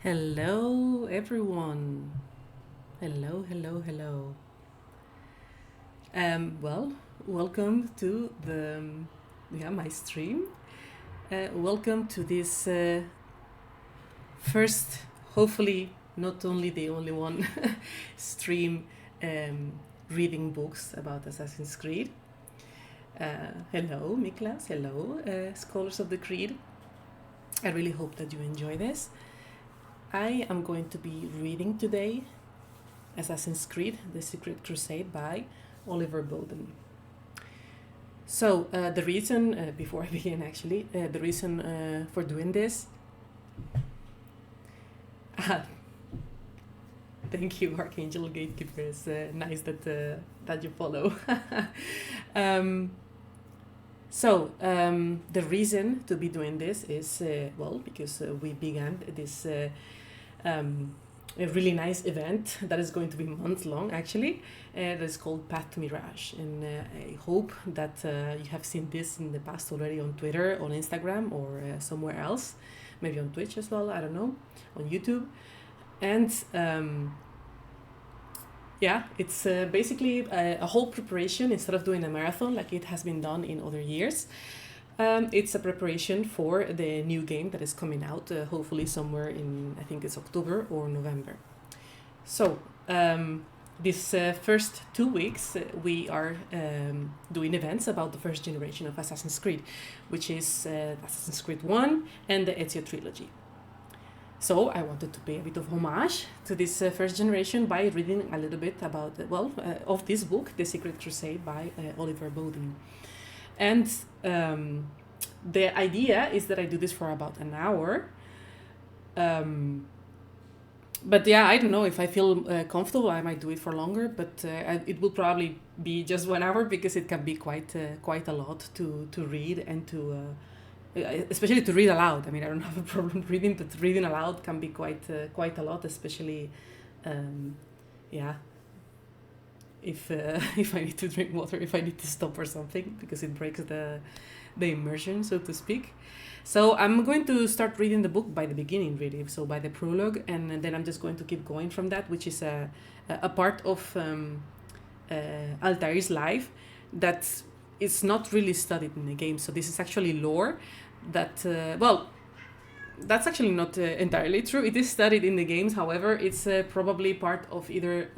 Hello, everyone. Hello, hello, hello. Well, welcome to my stream. Welcome to this first, hopefully not only the only one, stream um, reading books about Assassin's Creed. Hello, Miklas. Hello, Scholars of the Creed. I really hope that you enjoy this. I am going to be reading today Assassin's Creed, The Secret Crusade by Oliver Bowden. So the reason, before I begin actually, the reason for doing this, thank you Archangel Gatekeeper, it's nice that you follow. The reason to be doing this is, because we began this a really nice event that is going to be months long actually, that is called Path to Mirage, and I hope that you have seen this in the past already on Twitter, on Instagram, or somewhere else, maybe on Twitch as well, I don't know, on YouTube. And it's basically a whole preparation instead of doing a marathon like it has been done in other years. It's a preparation for the new game that is coming out, hopefully somewhere in, I think it's October or November. So, this first 2 weeks, we are doing events about the first generation of Assassin's Creed, which is Assassin's Creed 1 and the Ezio trilogy. So I wanted to pay a bit of homage to this first generation by reading a little bit about, of this book, The Secret Crusade by Oliver Bowden. And the idea is that I do this for about an hour. But yeah, I don't know if I feel comfortable, I might do it for longer, but it will probably be just 1 hour because it can be quite a lot to read and to... especially to read aloud. I mean, I don't have a problem reading, but reading aloud can be quite a lot, especially, if I need to drink water, if I need to stop or something, because it breaks the immersion, so to speak. So I'm going to start reading the book by the beginning, really, so by the prologue, and then I'm just going to keep going from that, which is a part of Altair's life that is not really studied in the game. So this is actually lore that, that's actually not entirely true. It is studied in the games, however, it's probably part of either,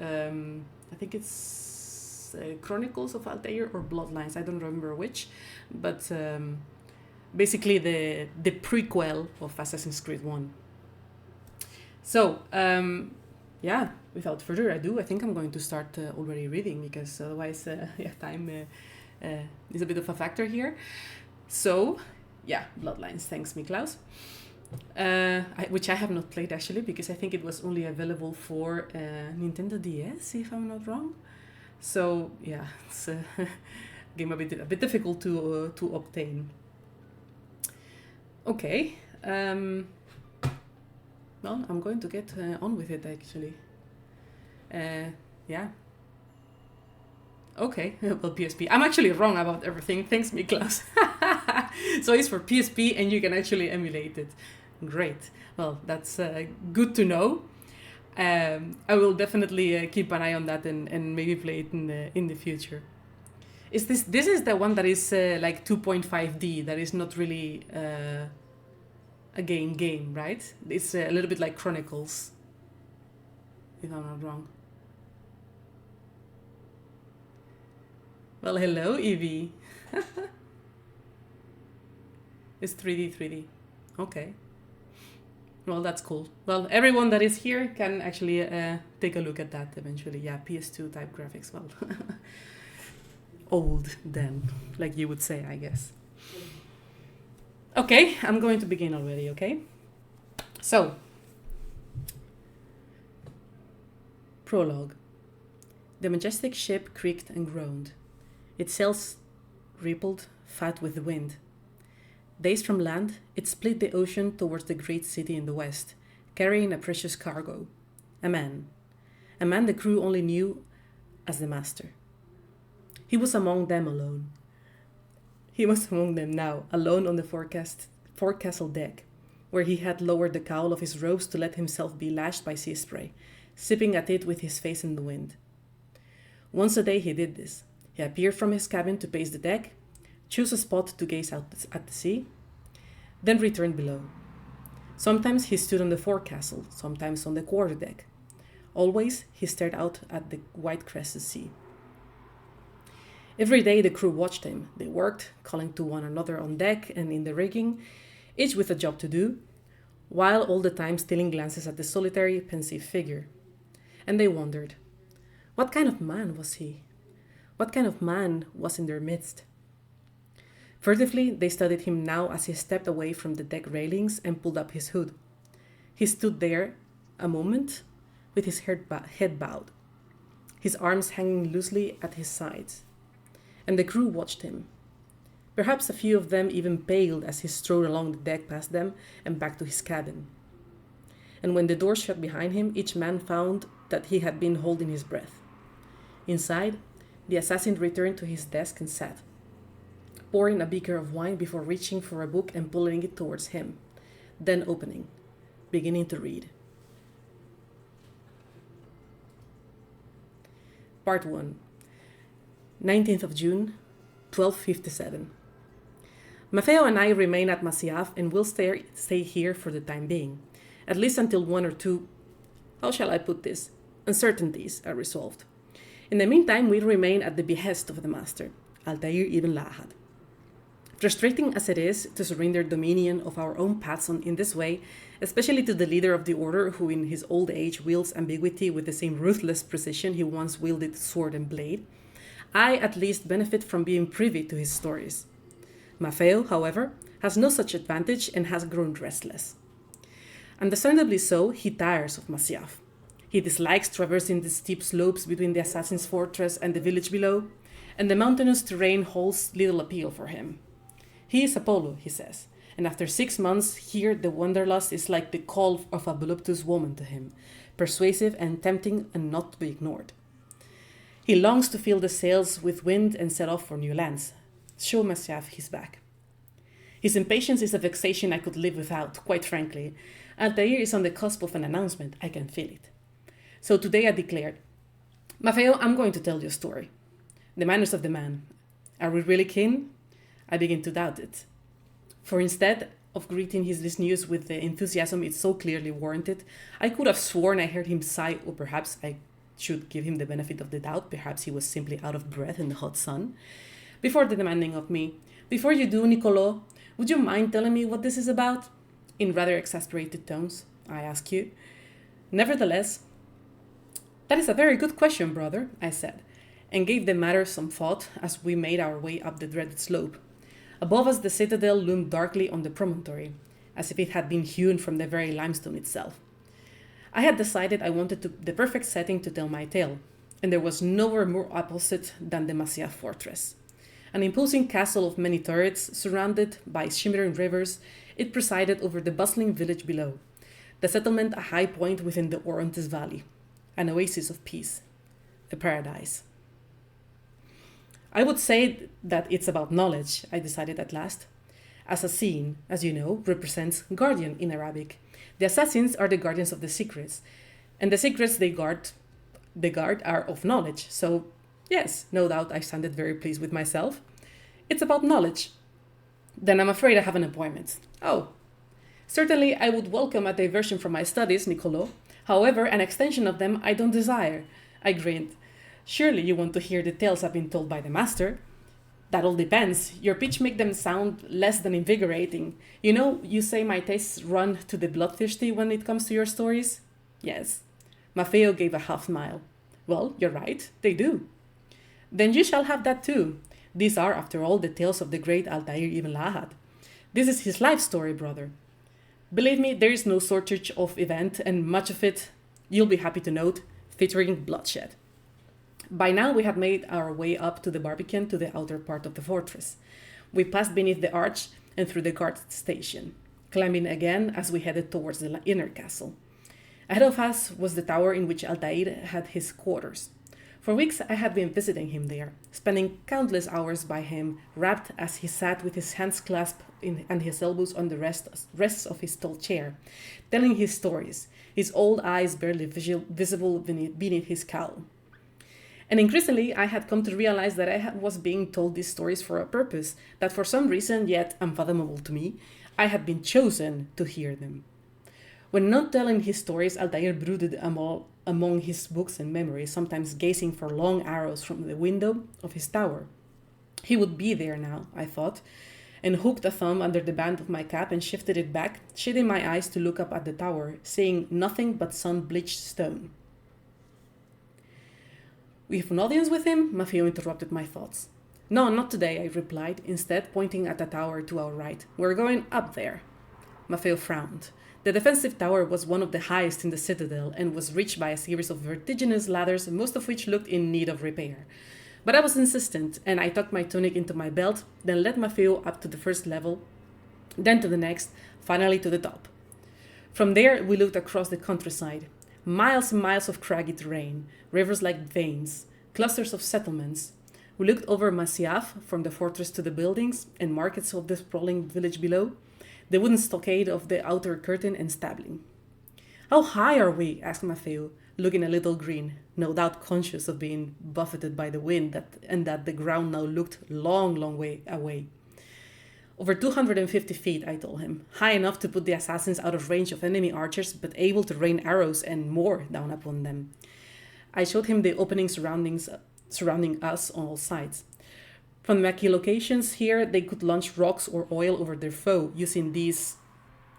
I think it's Chronicles of Altair or Bloodlines, I don't remember which, but basically the prequel of Assassin's Creed 1. So, without further ado, I think I'm going to start already reading, because otherwise, time is a bit of a factor here. So, Bloodlines, thanks Miklaus. Which I have not played actually, because I think it was only available for Nintendo DS, if I'm not wrong. So it's a game a bit difficult to obtain. Okay, well, I'm going to get on with it actually. Okay, well, PSP. I'm actually wrong about everything. Thanks, Miklas. So it's for PSP and you can actually emulate it. Great. Well, that's good to know. I will definitely keep an eye on that and maybe play it in the future. This is the one that is like 2.5D, that is not really a game, right? It's a little bit like Chronicles, if I'm not wrong. Well, hello, Evie. It's 3D. Okay. Well, that's cool. Well, everyone that is here can actually take a look at that eventually. Yeah, PS2 type graphics. Well, old then, like you would say, I guess. Okay, I'm going to begin already, okay? So, prologue. The majestic ship creaked and groaned. Its sails rippled, fat with the wind. Dazed from land, it split the ocean towards the great city in the west, carrying a precious cargo. A man the crew only knew as the master. He was among them now, alone on the forecastle deck, where he had lowered the cowl of his robes to let himself be lashed by sea spray, sipping at it with his face in the wind. Once a day he did this. He appeared from his cabin to pace the deck, choose a spot to gaze out at the sea, then returned below. Sometimes he stood on the forecastle, sometimes on the quarterdeck. Always he stared out at the white-crested sea. Every day the crew watched him. They worked, calling to one another on deck and in the rigging, each with a job to do, while all the time stealing glances at the solitary, pensive figure. And they wondered, what kind of man was he? What kind of man was in their midst? Furtively, they studied him now as he stepped away from the deck railings and pulled up his hood. He stood there a moment with his head bowed, his arms hanging loosely at his sides. And the crew watched him. Perhaps a few of them even paled as he strode along the deck past them and back to his cabin. And when the door shut behind him, each man found that he had been holding his breath. Inside, the assassin returned to his desk and sat, pouring a beaker of wine before reaching for a book and pulling it towards him, then opening, beginning to read. Part 1. 19th of June, 1257. Maffeo and I remain at Masyaf and will stay here for the time being, at least until one or two, how shall I put this, uncertainties are resolved. In the meantime, we remain at the behest of the master, Altair ibn Lahad. Frustrating as it is to surrender dominion of our own paths in this way, especially to the leader of the order who in his old age wields ambiguity with the same ruthless precision he once wielded sword and blade, I at least benefit from being privy to his stories. Maffeo, however, has no such advantage and has grown restless. Understandably so, he tires of Masyaf. He dislikes traversing the steep slopes between the assassin's fortress and the village below, and the mountainous terrain holds little appeal for him. He is Apollo, he says, and after 6 months here the wanderlust is like the call of a voluptuous woman to him, persuasive and tempting and not to be ignored. He longs to fill the sails with wind and set off for new lands, show Masyaf his back. His impatience is a vexation I could live without, quite frankly. Altair is on the cusp of an announcement, I can feel it. So today I declared, Maffeo, I'm going to tell you a story. The manners of the man. Are we really kin? I begin to doubt it. For instead of greeting this news with the enthusiasm it so clearly warranted, I could have sworn I heard him sigh, or perhaps I should give him the benefit of the doubt, perhaps he was simply out of breath in the hot sun, before demanding of me, before you do, Niccolò, would you mind telling me what this is about? In rather exasperated tones, I ask you. Nevertheless, that is a very good question, brother, I said, and gave the matter some thought as we made our way up the dreaded slope. Above us the citadel loomed darkly on the promontory, as if it had been hewn from the very limestone itself. I had decided I wanted the perfect setting to tell my tale, and there was nowhere more opposite than the Masyaf fortress. An imposing castle of many turrets, surrounded by shimmering rivers, it presided over the bustling village below, the settlement a high point within the Orontes valley, an oasis of peace, a paradise. I would say that it's about knowledge, I decided at last. Assassin, as you know, represents guardian in Arabic. The assassins are the guardians of the secrets, and the secrets they guard are of knowledge. So, yes, no doubt I sounded very pleased with myself. It's about knowledge. Then I'm afraid I have an appointment. Oh, certainly I would welcome a diversion from my studies, Niccolò. However, an extension of them I don't desire. I grinned. Surely you want to hear the tales I've been told by the master. That all depends. Your pitch make them sound less than invigorating. You know, you say my tastes run to the bloodthirsty when it comes to your stories? Yes. Maffeo gave a half smile. Well, you're right, they do. Then you shall have that too. These are, after all, the tales of the great Altair ibn Lahad. This is his life story, brother. Believe me, there is no shortage of event, and much of it, you'll be happy to note, featuring bloodshed. By now we had made our way up to the Barbican to the outer part of the fortress. We passed beneath the arch and through the guard station, climbing again as we headed towards the inner castle. Ahead of us was the tower in which Altair had his quarters. For weeks I had been visiting him there, spending countless hours by him, wrapped as he sat with his hands clasped and his elbows on the rests of his tall chair, telling his stories, his old eyes barely visible beneath his cowl. And increasingly, I had come to realize that was being told these stories for a purpose, that for some reason, yet unfathomable to me, I had been chosen to hear them. When not telling his stories, Altair brooded among his books and memories, sometimes gazing for long arrows from the window of his tower. He would be there now, I thought, and hooked a thumb under the band of my cap and shifted it back, shading my eyes to look up at the tower, seeing nothing but sun-bleached stone. "We have an audience with him?" Maffeo interrupted my thoughts. "No, not today," I replied, instead pointing at the tower to our right. "We're going up there." Maffeo frowned. The defensive tower was one of the highest in the citadel and was reached by a series of vertiginous ladders, most of which looked in need of repair. But I was insistent, and I tucked my tunic into my belt, then led Maffeo up to the first level, then to the next, finally to the top. From there, we looked across the countryside. Miles and miles of craggy terrain, rivers like veins, clusters of settlements. We looked over Masyaf, from the fortress to the buildings and markets of the sprawling village below, the wooden stockade of the outer curtain and stabling. "How high are we?" asked Maffeo, looking a little green, no doubt conscious of being buffeted by the wind and that the ground now looked long way away. "Over 250 feet, I told him, high enough to put the assassins out of range of enemy archers, but able to rain arrows and more down upon them. I showed him the openings surrounding us on all sides. From the echolocations here, they could launch rocks or oil over their foe using these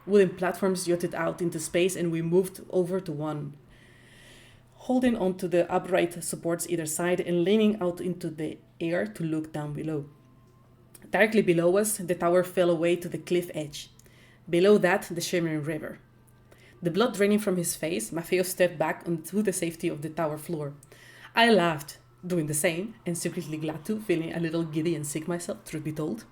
wooden platforms jutted out into space, and we moved over to one, holding onto the upright supports either side and leaning out into the air to look down below. Directly below us, the tower fell away to the cliff edge. Below that, the shimmering river. The blood draining from his face, Maffeo stepped back onto the safety of the tower floor. I laughed, doing the same, and secretly glad too, feeling a little giddy and sick myself, truth be told.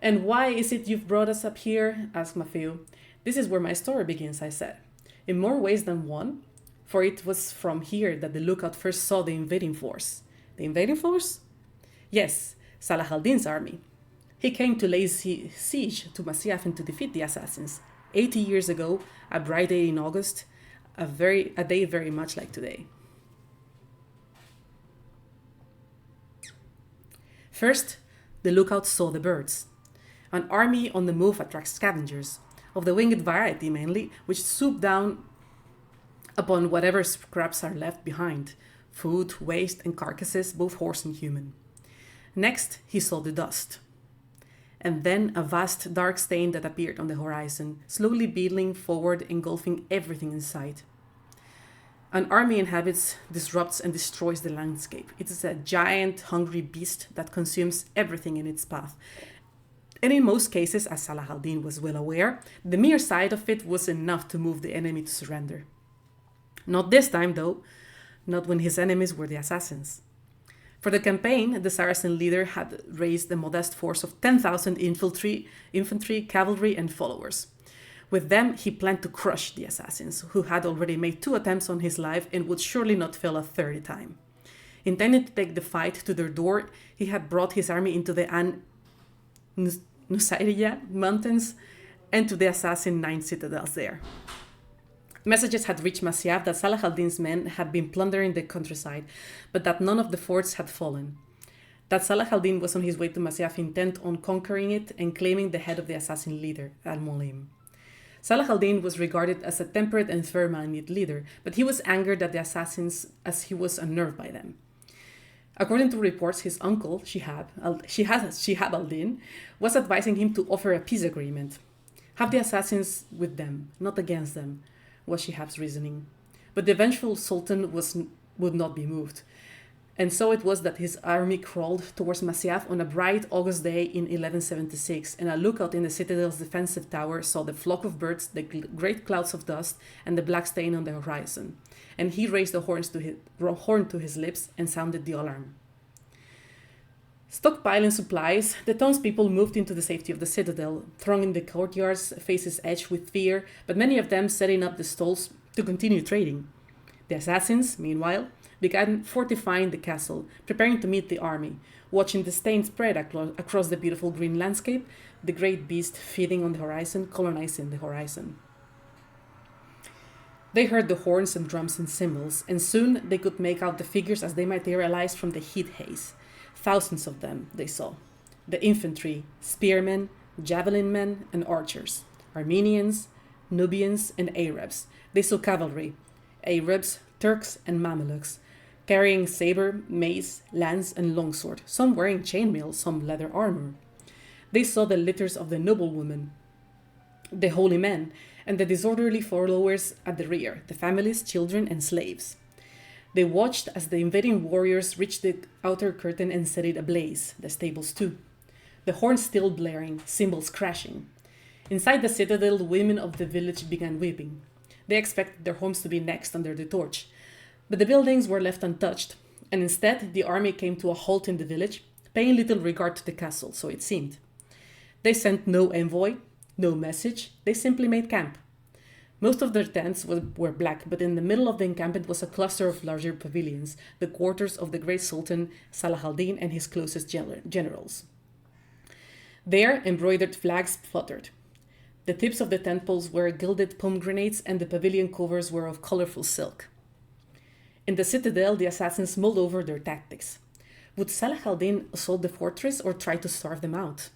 "And why is it you've brought us up here?" asked Maffeo. "This is where my story begins," I said. "In more ways than one, for it was from here that the lookout first saw the invading force." "The invading force?" "Yes, Salah al-Din's army. He came to lay siege to Masyaf and to defeat the assassins. 80 years ago, a bright day in August, a day very much like today." First, the lookout saw the birds. An army on the move attracts scavengers, of the winged variety mainly, which swoop down upon whatever scraps are left behind, food, waste, and carcasses, both horse and human. Next, he saw the dust. And then a vast dark stain that appeared on the horizon, slowly beetling forward, engulfing everything in sight. An army inhabits, disrupts, and destroys the landscape. It is a giant, hungry beast that consumes everything in its path. And in most cases, as Salah al-Din was well aware, the mere sight of it was enough to move the enemy to surrender. Not this time, though, not when his enemies were the assassins. For the campaign, the Saracen leader had raised a modest force of 10,000 infantry, cavalry, and followers. With them, he planned to crush the assassins, who had already made 2 attempts on his life and would surely not fail a third time. Intending to take the fight to their door, he had brought his army into the Nusayriya mountains and to the assassin 9 citadels there. Messages had reached Masyaf that Salah al-Din's men had been plundering the countryside, but that none of the forts had fallen. That Salah al-Din was on his way to Masyaf intent on conquering it and claiming the head of the assassin leader, al-Mulim. Salah al-Din was regarded as a temperate and fair-minded leader, but he was angered at the assassins as he was unnerved by them. According to reports, his uncle, Shihab al-Din, was advising him to offer a peace agreement. Have the assassins with them, not against them, was Shihab's reasoning. But the vengeful sultan would not be moved. And so it was that his army crawled towards Masyaf on a bright August day in 1176, and a lookout in the citadel's defensive tower saw the flock of birds, the great clouds of dust, and the black stain on the horizon. And he raised the horn to his lips and sounded the alarm. Stockpiling supplies, the townspeople moved into the safety of the citadel, thronging the courtyards, faces edged with fear, but many of them setting up the stalls to continue trading. The assassins, meanwhile, began fortifying the castle, preparing to meet the army, watching the stain spread across the beautiful green landscape, the great beast feeding on the horizon, colonizing the horizon. They heard the horns and drums and cymbals, and soon they could make out the figures as they materialized from the heat haze. Thousands of them, they saw. The infantry, spearmen, javelin men, and archers. Armenians, Nubians, and Arabs. They saw cavalry. Arabs, Turks, and Mamelukes, carrying saber, mace, lance, and longsword, some wearing chainmail, some leather armor. They saw the litters of the noblewomen, the holy men, and the disorderly followers at the rear, the families, children, and slaves. They watched as the invading warriors reached the outer curtain and set it ablaze, the stables too. The horns still blaring, cymbals crashing. Inside the citadel, the women of the village began weeping. They expected their homes to be next under the torch. But the buildings were left untouched, and instead the army came to a halt in the village, paying little regard to the castle, so it seemed. They sent no envoy, no message, they simply made camp. Most of their tents were black, but in the middle of the encampment was a cluster of larger pavilions, the quarters of the great Sultan Salah al-Din and his closest generals. There, embroidered flags fluttered. The tips of the tent poles were gilded pomegranates, and the pavilion covers were of colorful silk. In the citadel, the assassins mulled over their tactics. Would Salah al-Din assault the fortress or try to starve them out?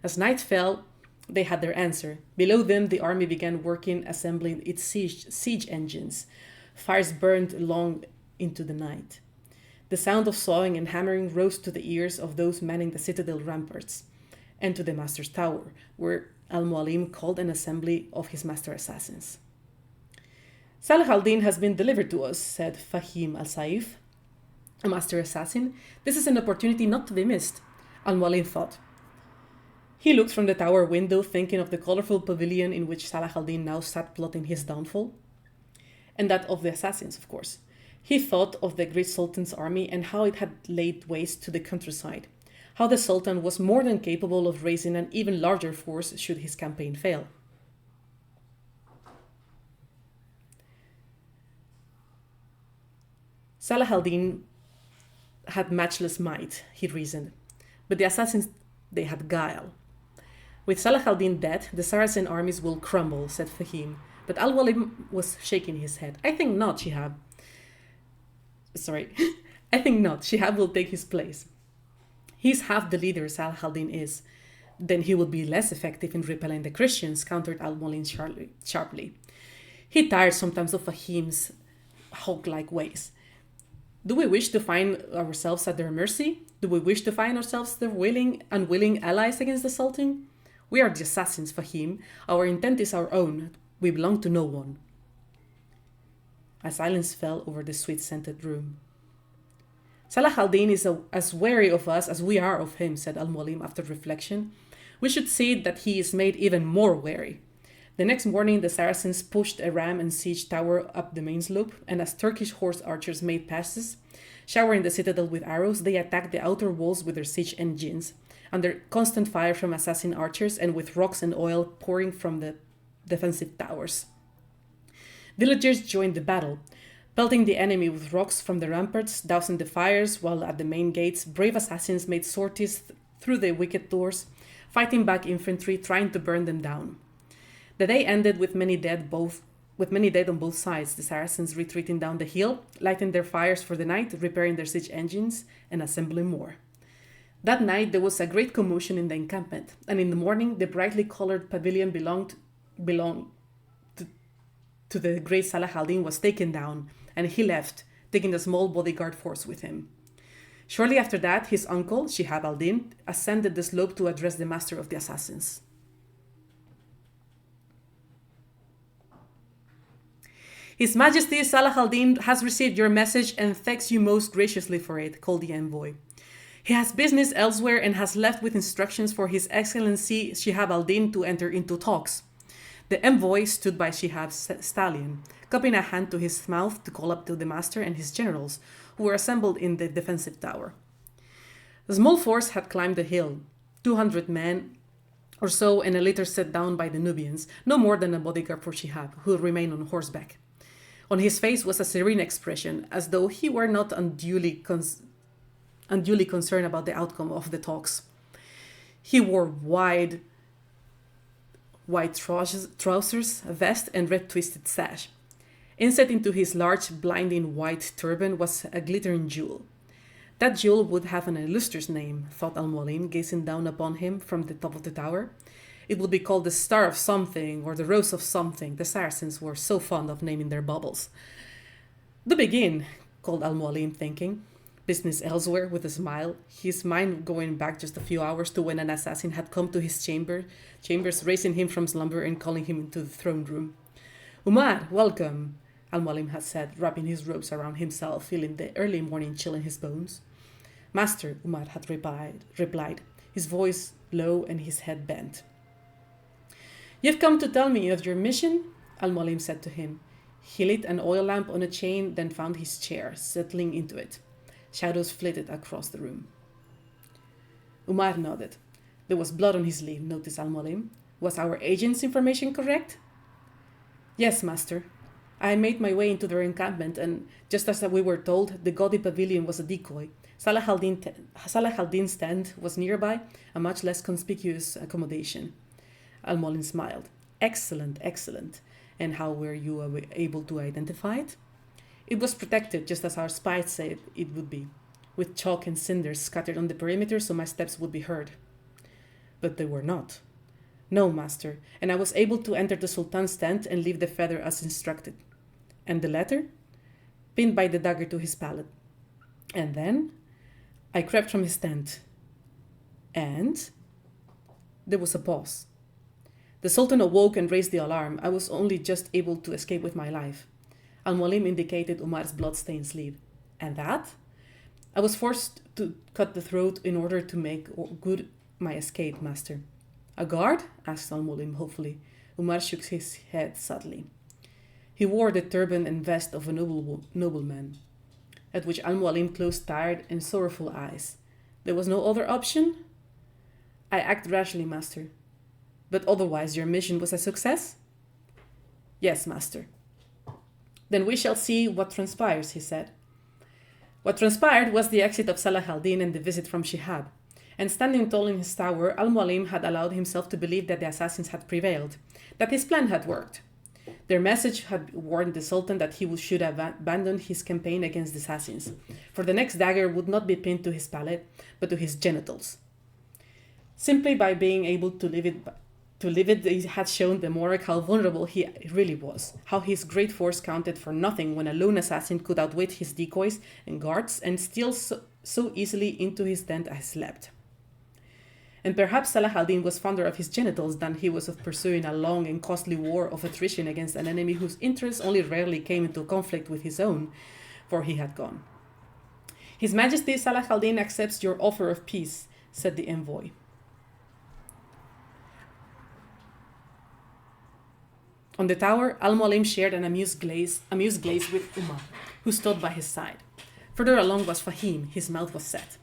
As night fell, they had their answer. Below them, the army began working, assembling its siege engines. Fires burned long into the night. The sound of sawing and hammering rose to the ears of those manning the citadel ramparts, and to the master's tower, where Al-Mualim called an assembly of his master assassins. Salah al-Din has been delivered to us, said Fahim al-Saif, a master assassin. This is an opportunity not to be missed, Al-Mualim thought. He looked from the tower window, thinking of the colorful pavilion in which Salah al-Din now sat plotting his downfall, and that of the assassins, of course. He thought of the great Sultan's army and how it had laid waste to the countryside, how the Sultan was more than capable of raising an even larger force should his campaign fail. Salah al-Din had matchless might, he reasoned, but the assassins, they had guile. With Salah al-Din dead, the Saracen armies will crumble, said Fahim, but Al-Walim was shaking his head. I think not, Shihab. I think not. Shihab will take his place. He's half the leader Salah al-Din is. Then he would be less effective in repelling the Christians, countered Al-Mualim sharply. He tired sometimes of Fahim's hawk-like ways. Do we wish to find ourselves at their mercy? Do we wish to find ourselves their unwilling allies against the Sultan? We are the assassins, Fahim. Our intent is our own. We belong to no one. A silence fell over the sweet-scented room. Salah al-Din is as wary of us as we are of him, said Al-Mualim after reflection. We should see that he is made even more wary. The next morning, the Saracens pushed a ram and siege tower up the main slope, and as Turkish horse archers made passes, showering the citadel with arrows, they attacked the outer walls with their siege engines, under constant fire from assassin archers and with rocks and oil pouring from the defensive towers. Villagers joined the battle, pelting the enemy with rocks from the ramparts, dousing the fires, while at the main gates, brave assassins made sorties through the wicket doors, fighting back infantry, trying to burn them down. The day ended with many dead on both sides, the Saracens retreating down the hill, lighting their fires for the night, repairing their siege engines, and assembling more. That night there was a great commotion in the encampment, and in the morning the brightly colored pavilion belonged to the great Salah al-Din was taken down, and he left, taking a small bodyguard force with him. Shortly after that, his uncle, Shihab al-Din, ascended the slope to address the master of the assassins. His Majesty Salah al-Din has received your message and thanks you most graciously for it, called the envoy. He has business elsewhere and has left with instructions for His Excellency Shihab al-Din to enter into talks. The envoy stood by Shihab's stallion, cupping a hand to his mouth to call up to the master and his generals, who were assembled in the defensive tower. A small force had climbed the hill, 200 men or so, and a litter set down by the Nubians, no more than a bodyguard for Shihab, who remained on horseback. On his face was a serene expression, as though he were not unduly concerned about the outcome of the talks. He wore wide white trousers, a vest, and red twisted sash. Inset into his large, blinding white turban was a glittering jewel. That jewel would have an illustrious name, thought Al-Mualim, gazing down upon him from the top of the tower. It would be called the Star of Something or the Rose of Something. The Saracens were so fond of naming their baubles. "Do begin," called Al-Mualim, thinking. Business elsewhere, with a smile, his mind going back just a few hours to when an assassin had come to his chambers, raising him from slumber and calling him into the throne room. "Umar, welcome," Al-Mualim had said, wrapping his robes around himself, feeling the early morning chill in his bones. "Master," Umar had replied, his voice low and his head bent. "You've come to tell me of your mission?" Al-Mualim said to him. He lit an oil lamp on a chain, then found his chair, settling into it. Shadows flitted across the room. Umar nodded. There was blood on his sleeve, noticed Al-Mualim. "Was our agent's information correct?" "Yes, master. I made my way into their encampment, and just as we were told, the gaudy pavilion was a decoy. Salah al-Din's tent was nearby, a much less conspicuous accommodation." Al-Mualim smiled. "Excellent, excellent. And how were you able to identify it?" "It was protected, just as our spies said it would be, with chalk and cinders scattered on the perimeter so my steps would be heard." "But they were not." "No, master, and I was able to enter the Sultan's tent and leave the feather as instructed." "And the letter?" "Pinned by the dagger to his pallet." "And then?" "I crept from his tent." "And?" There was a pause. "The Sultan awoke and raised the alarm. I was only just able to escape with my life." Al-Mualim indicated Umar's blood-stained sleeve. "And that?" "I was forced to cut the throat in order to make good my escape, master." "A guard?" asked Al-Mualim hopefully. Umar shook his head sadly. He wore the turban and vest of a nobleman, at which Al-Mualim closed tired and sorrowful eyes. "There was no other option?" "I act rashly, master." "But otherwise your mission was a success?" "Yes, master." "Then we shall see what transpires," he said. What transpired was the exit of Salah al-Din and the visit from Shihab. And standing tall in his tower, Al-Mualim had allowed himself to believe that the assassins had prevailed, that his plan had worked. Their message had warned the Sultan that he should abandon his campaign against the assassins, for the next dagger would not be pinned to his palate, but to his genitals. Simply by being able to live it, he had shown the monarch how vulnerable he really was, how his great force counted for nothing when a lone assassin could outwit his decoys and guards and steal so easily into his tent as he slept. And perhaps Salah al-Din was fonder of his genitals than he was of pursuing a long and costly war of attrition against an enemy whose interests only rarely came into conflict with his own, for he had gone. "His Majesty Salah al-Din accepts your offer of peace," said the envoy. On the tower, Al-Mualim shared an amused gaze with Umar, who stood by his side. Further along was Fahim, his mouth was set.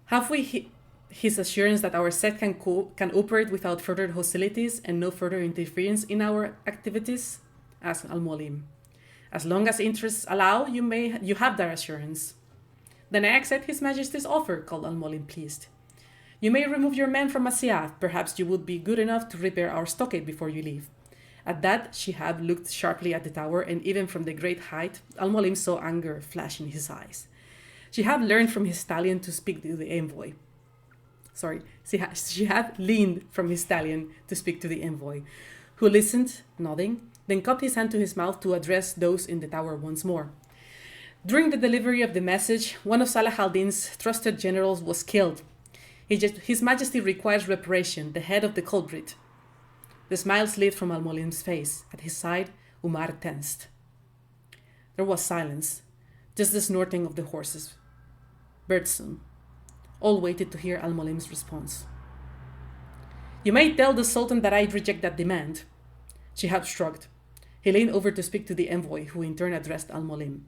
"Have we his assurance that our sect can operate without further hostilities and no further interference in our activities?" asked Al-Mualim. "As long as interests allow, you have that assurance." "Then I accept His Majesty's offer," called Al-Mualim, pleased. "You may remove your men from Masyaf. Perhaps you would be good enough to repair our stockade before you leave." At that, Shihab looked sharply at the tower, and even from the great height, Al-Mualim saw anger flash in his eyes. Shihab learned from his stallion to speak to the envoy. Shihab leaned from his stallion to speak to the envoy, who listened, nodding, then cupped his hand to his mouth to address those in the tower once more. During the delivery of the message, one of Salah al-Din's trusted generals was killed. His Majesty requires reparation, the head of the culprit. The smile slid from Al-Mualim's face. At his side, Umar tensed. There was silence, just the snorting of the horses. Birdsong. All waited to hear Al-Mualim's response. "You may tell the Sultan that I reject that demand." Shihab shrugged. He leaned over to speak to the envoy, who in turn addressed Al-Mualim.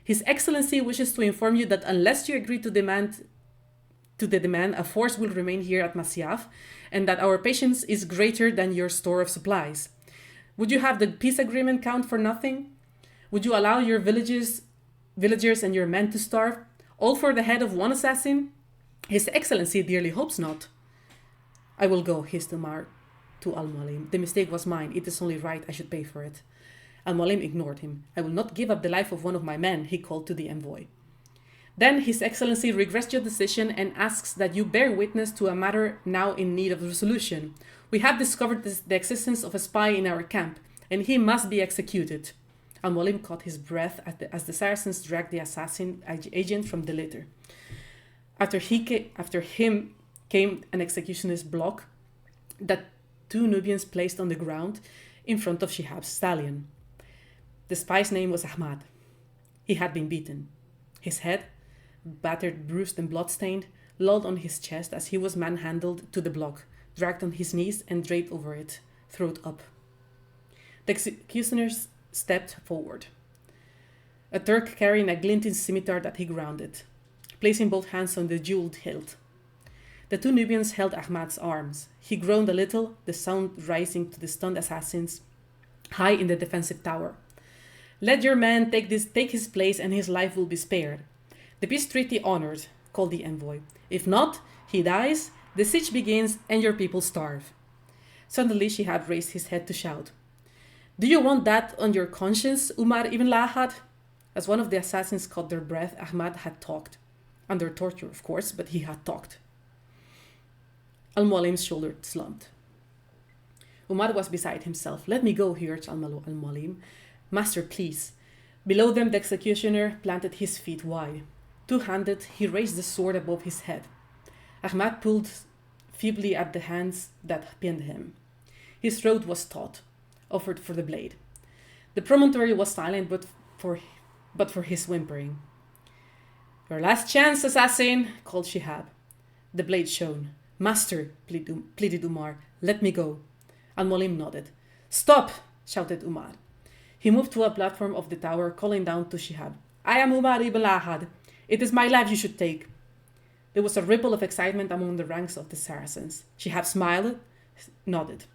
"His Excellency wishes to inform you that unless you agree to the demand, a force will remain here at Masyaf, and that our patience is greater than your store of supplies. Would you have the peace agreement count for nothing? Would you allow your villagers and your men to starve, all for the head of one assassin? His Excellency dearly hopes not. I will go, hissed Umar to Al-Mualim. The mistake was mine. It is only right I should pay for it. Al-Mualim ignored him. I will not give up the life of one of my men, he called to the envoy. Then His Excellency regrets your decision and asks that you bear witness to a matter now in need of resolution. We have discovered the existence of a spy in our camp, and he must be executed. Al-Mualim caught his breath as the Saracens dragged the assassin agent from the litter. After him came an executioner's block that 2 Nubians placed on the ground in front of Shihab's stallion. The spy's name was Ahmad. He had been beaten. His head, battered, bruised, and bloodstained, lolled on his chest as he was manhandled to the block, dragged on his knees and draped over it, throat up. The executioners stepped forward. A Turk carrying a glinting scimitar that he grounded, placing both hands on the jeweled hilt. The 2 Nubians held Ahmad's arms. He groaned a little, the sound rising to the stunned assassins high in the defensive tower. Let your man take his place and his life will be spared. The peace treaty honored, called the envoy. If not, he dies, the siege begins, and your people starve. Suddenly Shihab raised his head to shout. Do you want that on your conscience, Umar ibn Lahad? As one of the assassins caught their breath, Ahmad had talked. Under torture, of course, but he had talked. Al-Mualim's shoulder slumped. Umar was beside himself. Let me go, he urged Al-Mualim. Master, please. Below them, the executioner planted his feet wide. Two-handed, he raised the sword above his head. Ahmad pulled feebly at the hands that pinned him. His throat was taut, offered for the blade. The promontory was silent but for his whimpering. Your last chance, assassin, called Shihab. The blade shone. Master, pleaded Umar, let me go. Al-Mualim nodded. Stop, shouted Umar. He moved to a platform of the tower, calling down to Shihab. I am Umar ibn Lahad. It is my life you should take. There was a ripple of excitement among the ranks of the Saracens. Shihab smiled, nodded.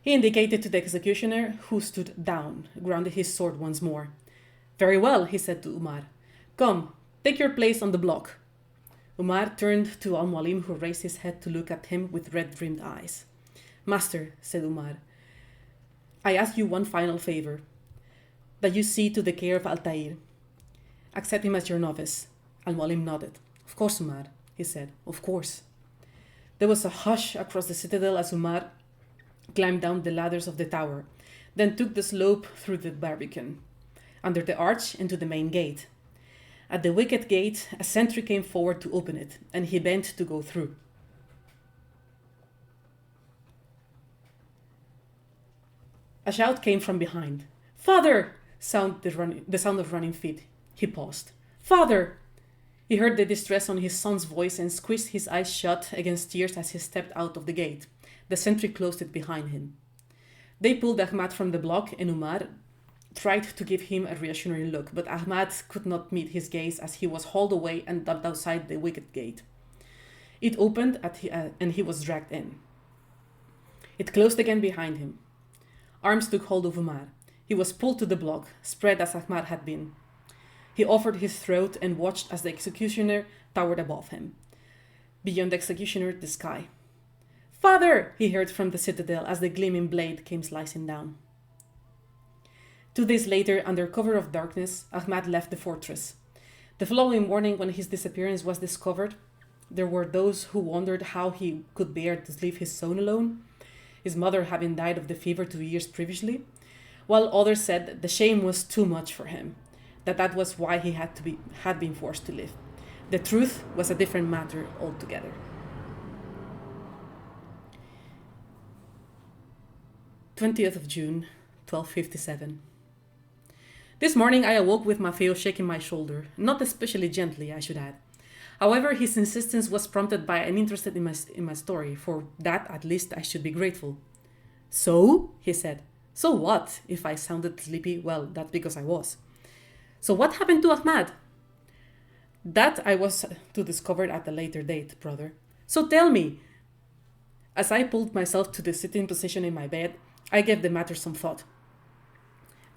He indicated to the executioner, who stood down, grounded his sword once more. Very well, he said to Umar. Come, take your place on the block. Umar turned to Al-Mualim, who raised his head to look at him with red-rimmed eyes. Master, said Umar, I ask you one final favor, that you see to the care of Al-Ta'ir. Accept him as your novice. Al-Mualim nodded. Of course, Umar, he said. Of course. There was a hush across the citadel as Umar climbed down the ladders of the tower, then took the slope through the barbican, under the arch into the main gate. At the wicket gate, a sentry came forward to open it, and he bent to go through. A shout came from behind. Father! The sound of running feet. He paused. Father! He heard the distress on his son's voice and squeezed his eyes shut against tears as he stepped out of the gate. The sentry closed it behind him. They pulled Ahmad from the block, and Umar tried to give him a reassuring look, but Ahmad could not meet his gaze as he was hauled away and dumped outside the wicket gate. It opened and he was dragged in. It closed again behind him. Arms took hold of Umar. He was pulled to the block, spread as Ahmad had been. He offered his throat and watched as the executioner towered above him. Beyond the executioner, the sky. Father! He heard from the citadel as the gleaming blade came slicing down. 2 days later, under cover of darkness, Ahmad left the fortress. The following morning, when his disappearance was discovered, there were those who wondered how he could bear to leave his son alone, his mother having died of the fever 2 years previously, while others said that the shame was too much for him, that was why he had been forced to live. The truth was a different matter altogether. June 20th, 1257. This morning I awoke with Maffeo shaking my shoulder, not especially gently, I should add. However, his insistence was prompted by an interest in my story. For that, at least, I should be grateful. So? He said. So what? If I sounded sleepy, well, that's because I was. So what happened to Ahmad? That I was to discover at a later date, brother. So tell me. As I pulled myself to the sitting position in my bed, I gave the matter some thought.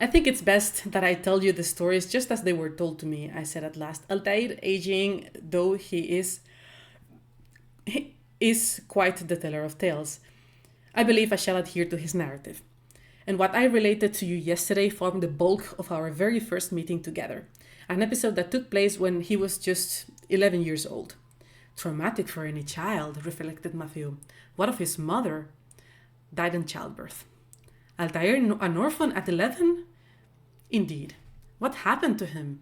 I think it's best that I tell you the stories just as they were told to me, I said at last. Altair, aging though he is quite the teller of tales. I believe I shall adhere to his narrative. And what I related to you yesterday formed the bulk of our very first meeting together, an episode that took place when he was just 11 years old. Traumatic for any child, reflected Matthew. What of his mother? Died in childbirth. Altair, an orphan at 11? Indeed. What happened to him?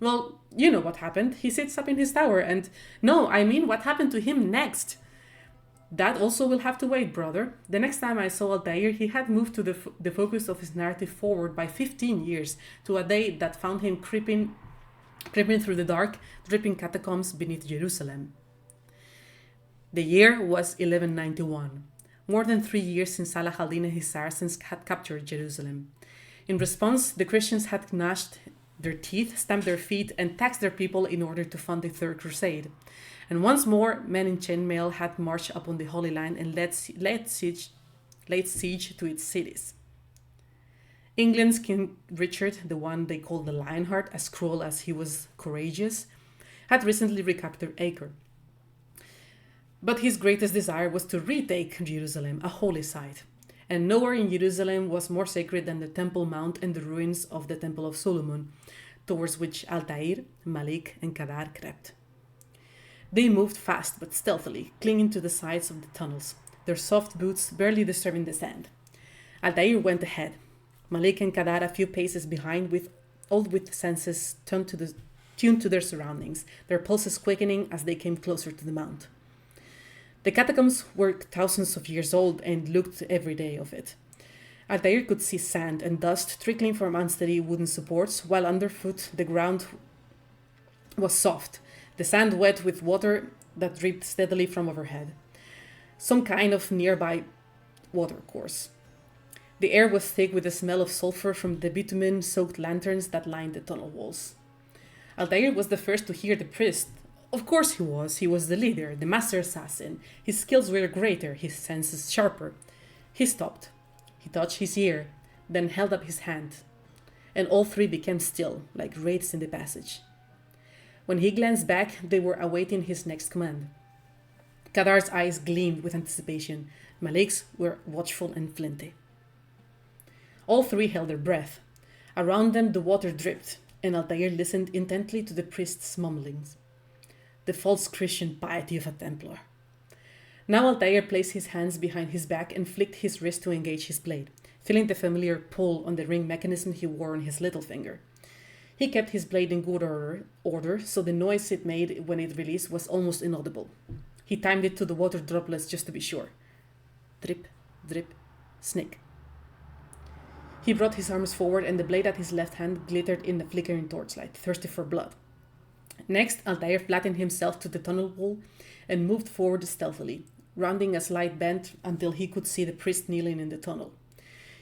Well, you know what happened. He sits up in his tower and... No, I mean what happened to him next. That also will have to wait, brother. The next time I saw Altair, he had moved to the focus of his narrative forward by 15 years to a day that found him creeping through the dark, dripping catacombs beneath Jerusalem. The year was 1191, more than 3 years since Salah al-Din and his Saracens had captured Jerusalem. In response, the Christians had gnashed their teeth, stamped their feet, and taxed their people in order to fund the Third Crusade. And once more, men in chainmail had marched upon the Holy Land and laid siege to its cities. England's King Richard, the one they called the Lionheart, as cruel as he was courageous, had recently recaptured Acre. But his greatest desire was to retake Jerusalem, a holy site. And nowhere in Jerusalem was more sacred than the Temple Mount and the ruins of the Temple of Solomon, towards which Altair, Malik, and Kadar crept. They moved fast but stealthily, clinging to the sides of the tunnels, their soft boots barely disturbing the sand. Altair went ahead, Malik and Kadar a few paces behind, all with senses tuned to their surroundings, their pulses quickening as they came closer to the mount. The catacombs were thousands of years old and looked every day of it. Altair could see sand and dust trickling from unsteady wooden supports, while underfoot the ground was soft, the sand wet with water that dripped steadily from overhead. Some kind of nearby watercourse. The air was thick with the smell of sulfur from the bitumen-soaked lanterns that lined the tunnel walls. Altair was the first to hear the priest. Of course he was. He was the leader, the master assassin. His skills were greater, his senses sharper. He stopped. He touched his ear, then held up his hand. And all three became still, like wraiths in the passage. When he glanced back, they were awaiting his next command. Kadar's eyes gleamed with anticipation. Malik's were watchful and flinty. All three held their breath. Around them the water dripped, and Altair listened intently to the priest's mumblings. The false Christian piety of a Templar. Now Altair placed his hands behind his back and flicked his wrist to engage his blade, feeling the familiar pull on the ring mechanism he wore on his little finger. He kept his blade in good order, so the noise it made when it released was almost inaudible. He timed it to the water droplets just to be sure. Drip, drip, snick. He brought his arms forward and the blade at his left hand glittered in the flickering torchlight, thirsty for blood. Next, Altair flattened himself to the tunnel wall and moved forward stealthily, rounding a slight bend until he could see the priest kneeling in the tunnel.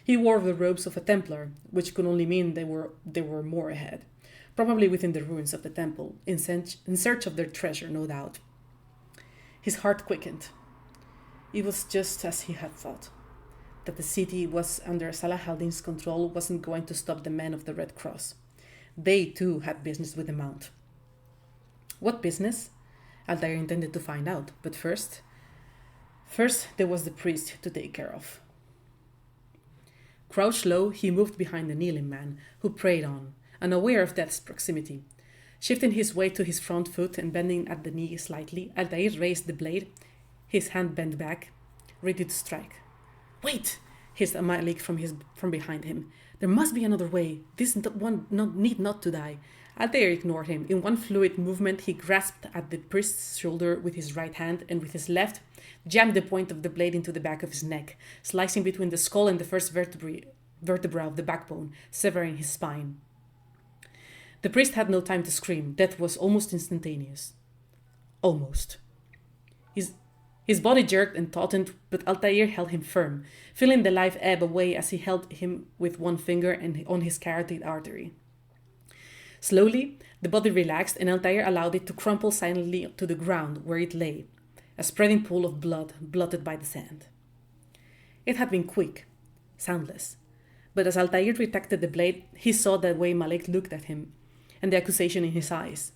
He wore the robes of a Templar, which could only mean they were more ahead, probably within the ruins of the temple, in search of their treasure, no doubt. His heart quickened. It was just as he had thought. That the city was under Salah al-Din's control wasn't going to stop the men of the Red Cross. They, too, had business with the Mount. What business? Altair intended to find out, but first there was the priest to take care of. Crouched low, he moved behind the kneeling man, who prayed on, unaware of death's proximity. Shifting his weight to his front foot and bending at the knee slightly, Altair raised the blade, his hand bent back, ready to strike. "Wait!" hissed Malik from behind him. "There must be another way. This one need not to die." Altair ignored him. In one fluid movement, he grasped at the priest's shoulder with his right hand and with his left jammed the point of the blade into the back of his neck, slicing between the skull and the first vertebra of the backbone, severing his spine. The priest had no time to scream. Death was almost instantaneous. Almost. His body jerked and tautened, but Altair held him firm, feeling the life ebb away as he held him with one finger and on his carotid artery. Slowly, the body relaxed and Altair allowed it to crumple silently to the ground where it lay, a spreading pool of blood blotted by the sand. It had been quick, soundless, But as Altair retracted the blade, he saw the way Malik looked at him, and the accusation in his eyes.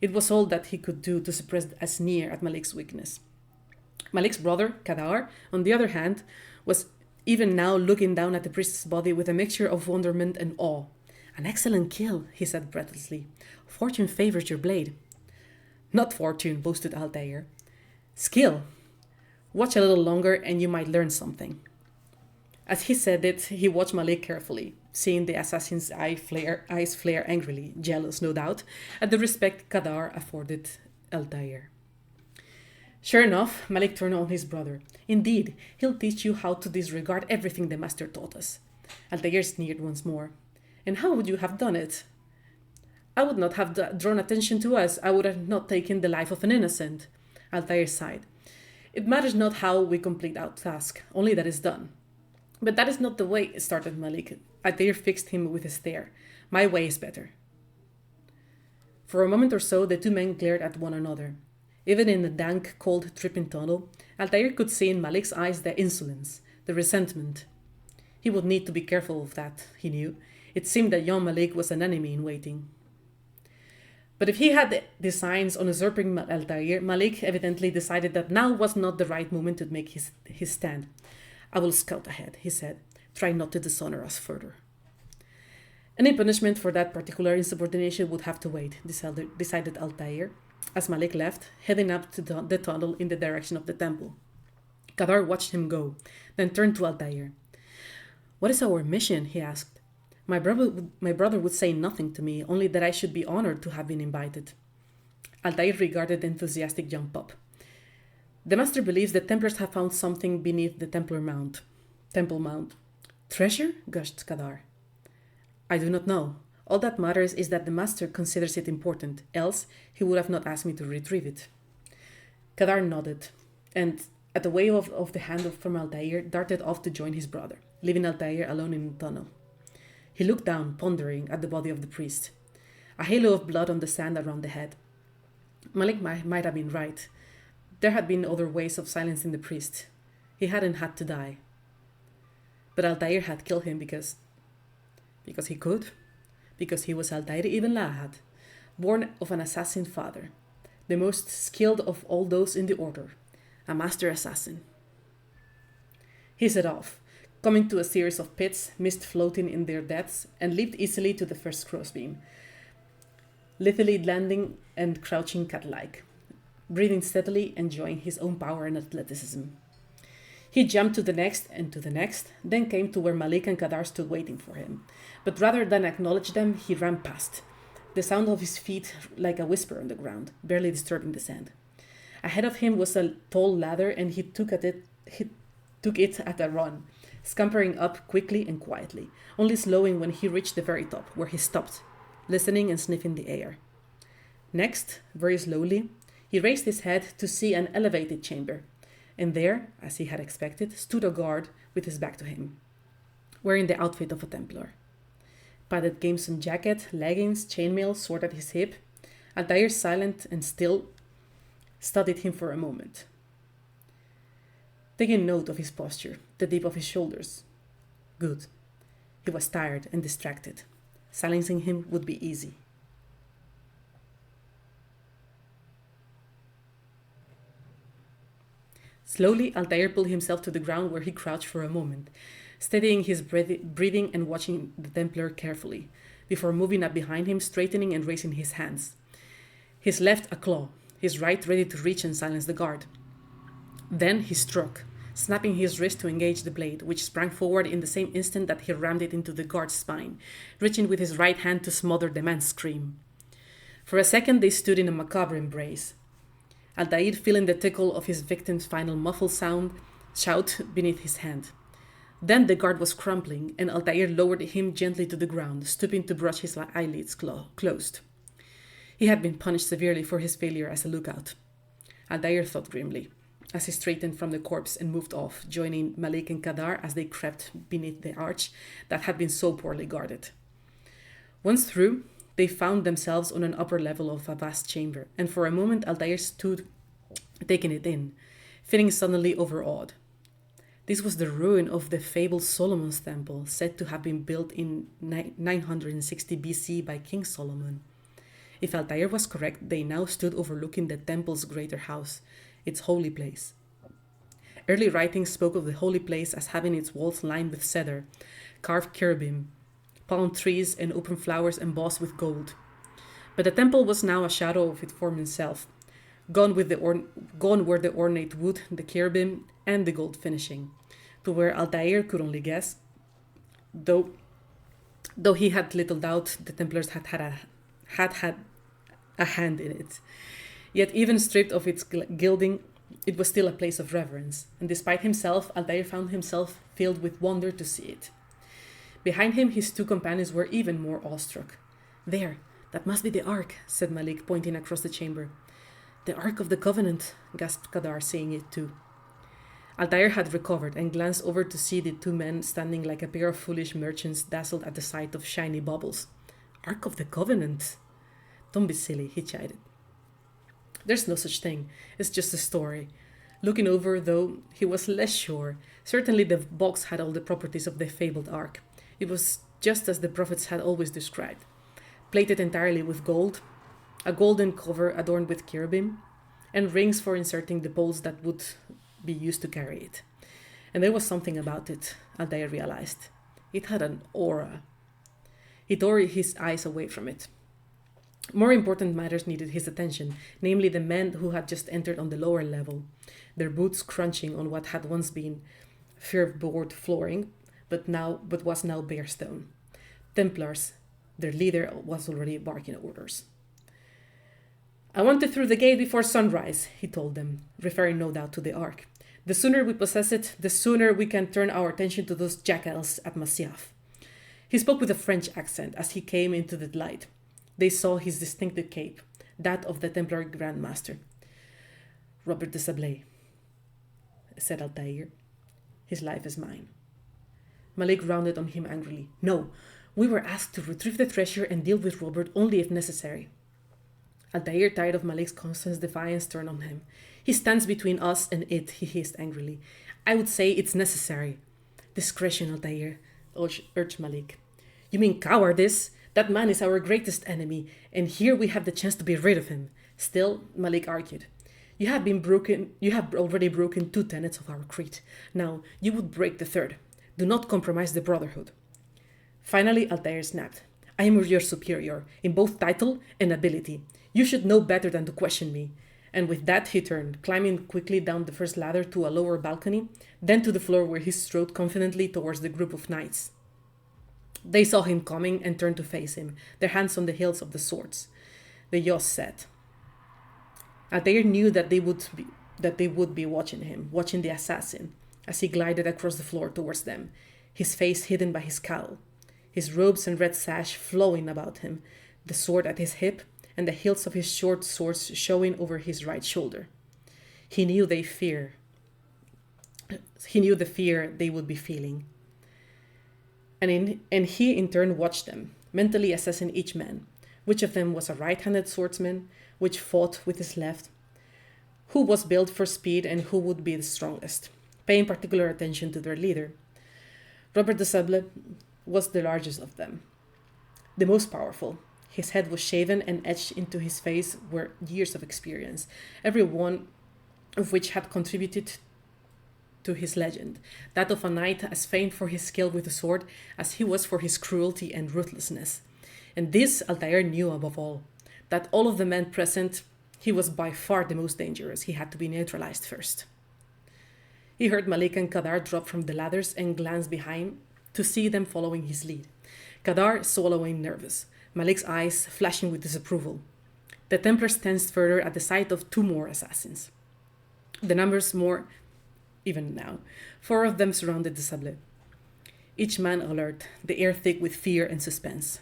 It was all that he could do to suppress a sneer at Malik's weakness. Malik's brother, Kadar, on the other hand, was even now looking down at the priest's body with a mixture of wonderment and awe. "An excellent kill," he said breathlessly. "Fortune favors your blade." "Not fortune," boasted Altair. "Skill. Watch a little longer and you might learn something." As he said it, he watched Malik carefully, seeing the assassin's eyes flare angrily, jealous, no doubt, at the respect Kadar afforded Altair. Sure enough, Malik turned on his brother. "Indeed, he'll teach you how to disregard everything the master taught us." Altair sneered once more. "And how would you have done it?" "I would not have drawn attention to us. I would have not taken the life of an innocent." Altair sighed. "It matters not how we complete our task, only that it's done." "But that is not the way," started Malik. Altair fixed him with a stare. "My way is better." For a moment or so, the two men glared at one another. Even in the dank, cold, dripping tunnel, Altair could see in Malik's eyes the insolence, the resentment. He would need to be careful of that, he knew. It seemed that young Malik was an enemy in waiting. But if he had designs on usurping Altair, Malik evidently decided that now was not the right moment to make his stand. "I will scout ahead," he said. "Try not to dishonor us further." Any punishment for that particular insubordination would have to wait, decided Altair, as Malik left, heading up to the tunnel in the direction of the temple. Kadar watched him go, then turned to Altair. "What is our mission?" he asked. My brother would say nothing to me, only that I should be honored to have been invited." Altair regarded the enthusiastic young pup. "The master believes the Templars have found something beneath the Temple Mount. "Treasure?" gushed Kadar. "I do not know. All that matters is that the master considers it important, else he would have not asked me to retrieve it." Kadar nodded, and, at the wave of the hand from Altair, darted off to join his brother, leaving Altair alone in the tunnel. He looked down, pondering, at the body of the priest. A halo of blood on the sand around the head. Malik might have been right. There had been other ways of silencing the priest. He hadn't had to die. But Altair had killed him because he could. Because he was Altair ibn Lahad, born of an assassin father, the most skilled of all those in the order, a master assassin. He set off, coming to a series of pits, mist floating in their depths, and leaped easily to the first crossbeam, lithely landing and crouching cat-like, breathing steadily, enjoying his own power and athleticism. He jumped to the next and to the next, then came to where Malik and Kadar stood waiting for him. But rather than acknowledge them, he ran past, the sound of his feet like a whisper on the ground, barely disturbing the sand. Ahead of him was a tall ladder, and he took it at a run, scampering up quickly and quietly, only slowing when he reached the very top, where he stopped, listening and sniffing the air. Next, very slowly, he raised his head to see an elevated chamber, and there, as he had expected, stood a guard with his back to him, wearing the outfit of a Templar. Padded gamesome jacket, leggings, chainmail, sword at his hip, Altair, silent and still, studied him for a moment, taking note of his posture, the dip of his shoulders. Good. He was tired and distracted. Silencing him would be easy. Slowly, Altair pulled himself to the ground where he crouched for a moment, steadying his breathing and watching the Templar carefully, before moving up behind him, straightening and raising his hands. His left a claw, his right ready to reach and silence the guard. Then he struck, snapping his wrist to engage the blade, which sprang forward in the same instant that he rammed it into the guard's spine, reaching with his right hand to smother the man's scream. For a second they stood in a macabre embrace, Altair feeling the tickle of his victim's final muffled shout beneath his hand. Then the guard was crumpling, and Altair lowered him gently to the ground, stooping to brush his eyelids closed. He had been punished severely for his failure as a lookout. Altair thought grimly, as he straightened from the corpse and moved off, joining Malik and Kadar as they crept beneath the arch that had been so poorly guarded. Once through, they found themselves on an upper level of a vast chamber, and for a moment Altair stood taking it in, feeling suddenly overawed. This was the ruin of the fabled Solomon's temple, said to have been built in 960 BC by King Solomon. If Altair was correct, they now stood overlooking the temple's greater house, its holy place. Early writings spoke of the holy place as having its walls lined with cedar, carved cherubim, palm trees, and open flowers embossed with gold. But the temple was now a shadow of its former self, gone were the ornate wood, the cherubim, and the gold finishing, to where Altair could only guess, though he had little doubt the Templars had had a hand in it. Yet even stripped of its gilding, it was still a place of reverence, and despite himself, Altair found himself filled with wonder to see it. Behind him, his two companions were even more awestruck. "There, that must be the Ark," said Malik, pointing across the chamber. "The Ark of the Covenant," gasped Kadar, seeing it too. Altair had recovered and glanced over to see the two men standing like a pair of foolish merchants dazzled at the sight of shiny baubles. "Ark of the Covenant? Don't be silly," he chided. "There's no such thing. It's just a story." Looking over, though, he was less sure. Certainly the box had all the properties of the fabled Ark. It was just as the prophets had always described. Plated entirely with gold, a golden cover adorned with cherubim, and rings for inserting the poles that would be used to carry it. And there was something about it, Altair realized. It had an aura. He tore his eyes away from it. More important matters needed his attention, namely the men who had just entered on the lower level, their boots crunching on what had once been fir-board flooring, but was now bare stone. Templars. Their leader was already barking orders. "I want it through the gate before sunrise," he told them, referring no doubt to the Ark. "The sooner we possess it, the sooner we can turn our attention to those jackals at Masyaf." He spoke with a French accent as he came into the light. They saw his distinctive cape, that of the Templar Grand Master. "Robert de Sablé," said Altair. "His life is mine." Malik rounded on him angrily. "No, we were asked to retrieve the treasure and deal with Robert only if necessary." Altair, tired of Malik's constant defiance, turned on him. "He stands between us and it," he hissed angrily. "I would say it's necessary." "Discretion, Altair," urged Malik. "You mean cowardice? That man is our greatest enemy, and here we have the chance to be rid of him." Still, Malik argued. You have already broken 2 tenets of our creed. Now, you would break the 3rd. Do not compromise the Brotherhood." Finally, Altair snapped. "I am your superior, in both title and ability. You should know better than to question me." And with that, he turned, climbing quickly down the first ladder to a lower balcony, then to the floor where he strode confidently towards the group of knights. They saw him coming and turned to face him, their hands on the hilts of the swords. The jaws set. Altair knew that they would be watching him, watching the assassin, as he glided across the floor towards them, his face hidden by his cowl, his robes and red sash flowing about him, the sword at his hip, and the hilts of his short swords showing over his right shoulder. He knew the fear they would be feeling. And he in turn watched them, mentally assessing each man, which of them was a right-handed swordsman, which fought with his left, who was built for speed and who would be the strongest, paying particular attention to their leader. Robert de Sable was the largest of them, the most powerful. His head was shaven, and etched into his face were years of experience, every one of which had contributed to his legend, that of a knight as famed for his skill with the sword as he was for his cruelty and ruthlessness. And this Altair knew above all, that all of the men present, he was by far the most dangerous. He had to be neutralized first. He heard Malik and Kadar drop from the ladders and glanced behind to see them following his lead. Kadar swallowing nervous, Malik's eyes flashing with disapproval. The Templars tensed further at the sight of 2 more assassins. The numbers more even now. 4 of them surrounded the Sable, each man alert, the air thick with fear and suspense.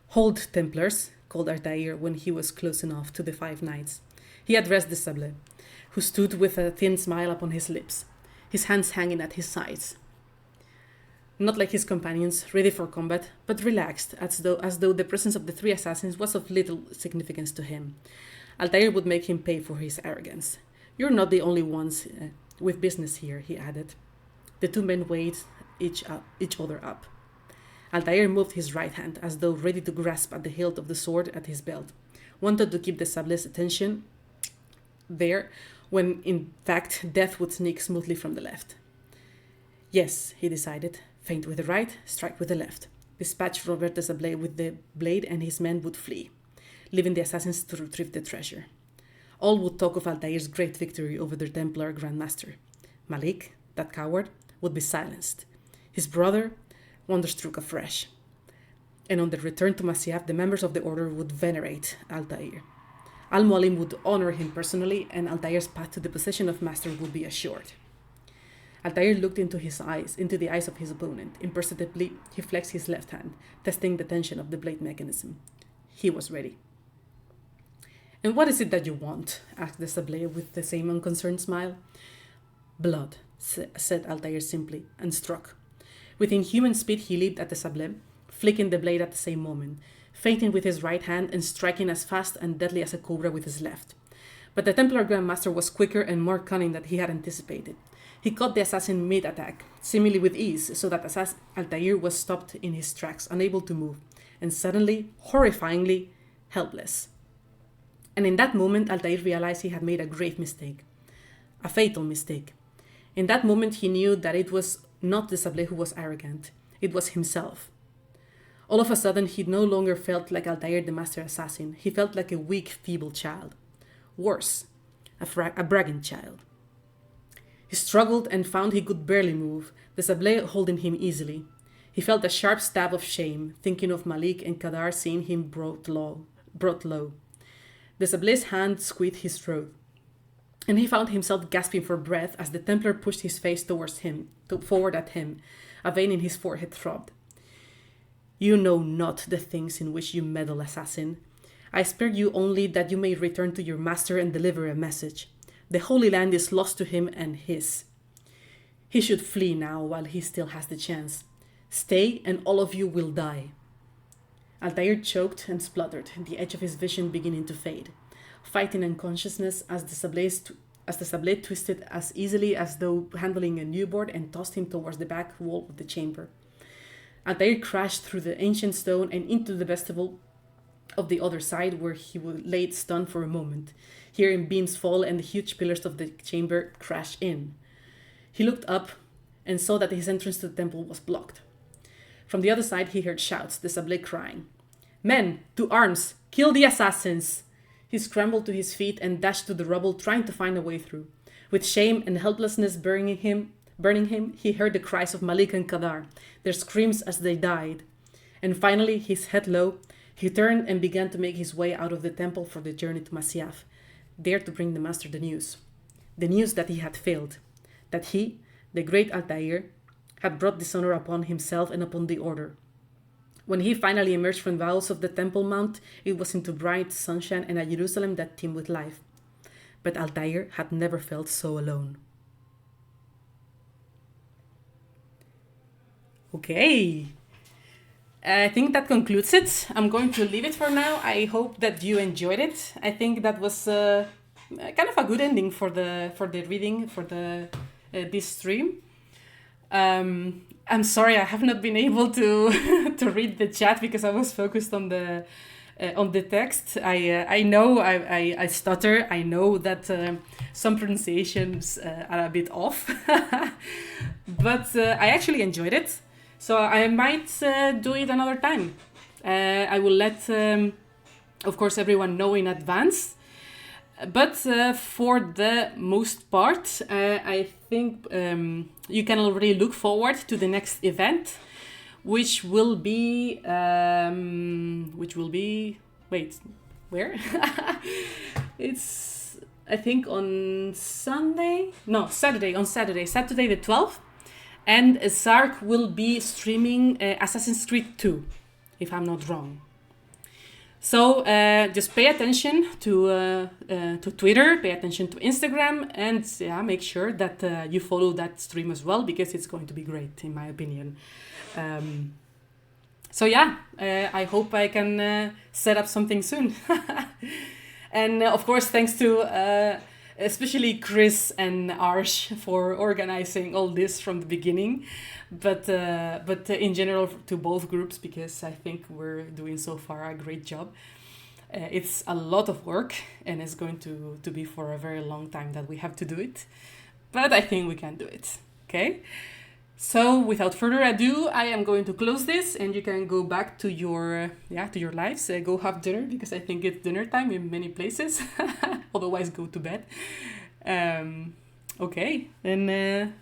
"Hold, Templars," called Altair when he was close enough to the 5 knights. He addressed the Sable, who stood with a thin smile upon his lips, his hands hanging at his sides. Not like his companions, ready for combat, but relaxed, as though the presence of the 3 assassins was of little significance to him. Altair would make him pay for his arrogance. "You're not the only ones With business here, he added. The two men weighed each other up. Altair moved his right hand as though ready to grasp at the hilt of the sword at his belt, wanted to keep the sable's attention there when in fact death would sneak smoothly from the left. Yes, he decided, feint with the right, strike with the left. Dispatch Robert the Sablé with the blade and his men would flee, leaving the assassins to retrieve the treasure. All would talk of Altair's great victory over their Templar Grandmaster. Malik, that coward, would be silenced. His brother wonderstruck afresh. And on their return to Masyaf, the members of the order would venerate Altair. Al-Mualim would honor him personally, and Altair's path to the possession of Master would be assured. Altair looked into the eyes of his opponent. Imperceptibly, he flexed his left hand, testing the tension of the blade mechanism. He was ready. And what is it that you want? Asked the Sablé with the same unconcerned smile. Blood, said Altair simply, and struck. With inhuman speed, he leaped at the Sablé, flicking the blade at the same moment, feinting with his right hand and striking as fast and deadly as a cobra with his left. But the Templar Grandmaster was quicker and more cunning than he had anticipated. He caught the assassin mid-attack, seemingly with ease, so that Altair was stopped in his tracks, unable to move, and suddenly, horrifyingly, helpless. And in that moment, Altair realized he had made a grave mistake. A fatal mistake. In that moment, he knew that it was not the Sablé who was arrogant. It was himself. All of a sudden, he no longer felt like Altair the master assassin. He felt like a weak, feeble child. Worse, a bragging child. He struggled and found he could barely move, the Sablé holding him easily. He felt a sharp stab of shame, thinking of Malik and Kadar seeing him brought low. The Sablé's hand squeezed his throat, and he found himself gasping for breath as the Templar pushed his face forward at him. A vein in his forehead throbbed. You know not the things in which you meddle, assassin. I spare you only that you may return to your master and deliver a message. The Holy Land is lost to him and his. He should flee now while he still has the chance. Stay and all of you will die. Altair choked and spluttered, the edge of his vision beginning to fade, fighting unconsciousness as the Sablé twisted as easily as though handling a newborn and tossed him towards the back wall of the chamber. Altair crashed through the ancient stone and into the vestibule of the other side, where he lay stunned for a moment, hearing beams fall and the huge pillars of the chamber crash in. He looked up and saw that his entrance to the temple was blocked. From the other side, he heard shouts, the Sablé crying, "Men, to arms! Kill the assassins!" He scrambled to his feet and dashed to the rubble, trying to find a way through. With shame and helplessness burning him, he heard the cries of Malik and Kadar, their screams as they died. And finally, his head low, he turned and began to make his way out of the temple for the journey to Masyaf, there to bring the master the news. The news that he had failed, that he, the great Altair, had brought dishonor upon himself and upon the order. When he finally emerged from the bowels of the Temple Mount, it was into bright sunshine and a Jerusalem that teemed with life. But Altair had never felt so alone. Okay. I think that concludes it. I'm going to leave it for now. I hope that you enjoyed it. I think that was kind of a good ending for the reading for this stream. I'm sorry I have not been able to to read the chat because I was focused on the text. I know I stutter. I know that some pronunciations are a bit off, but I actually enjoyed it. So I might do it another time. I will let, of course, everyone know in advance. But for the most part, I think you can already look forward to the next event, which will be wait, where? It's, I think on Saturday the 12th. And Sark will be streaming Assassin's Creed 2, if I'm not wrong. So just pay attention to Twitter, pay attention to Instagram, and make sure that you follow that stream as well, because it's going to be great, in my opinion. I hope I can set up something soon. And of course, thanks to especially Chris and Arsh for organizing all this from the beginning, but in general to both groups, because I think we're doing so far a great job. It's a lot of work, and it's going to be for a very long time that we have to do it, but I think we can do it. Okay. So without further ado, I am going to close this, and you can go back to your lives. Go have dinner, because I think it's dinner time in many places. Otherwise, go to bed. Okay, and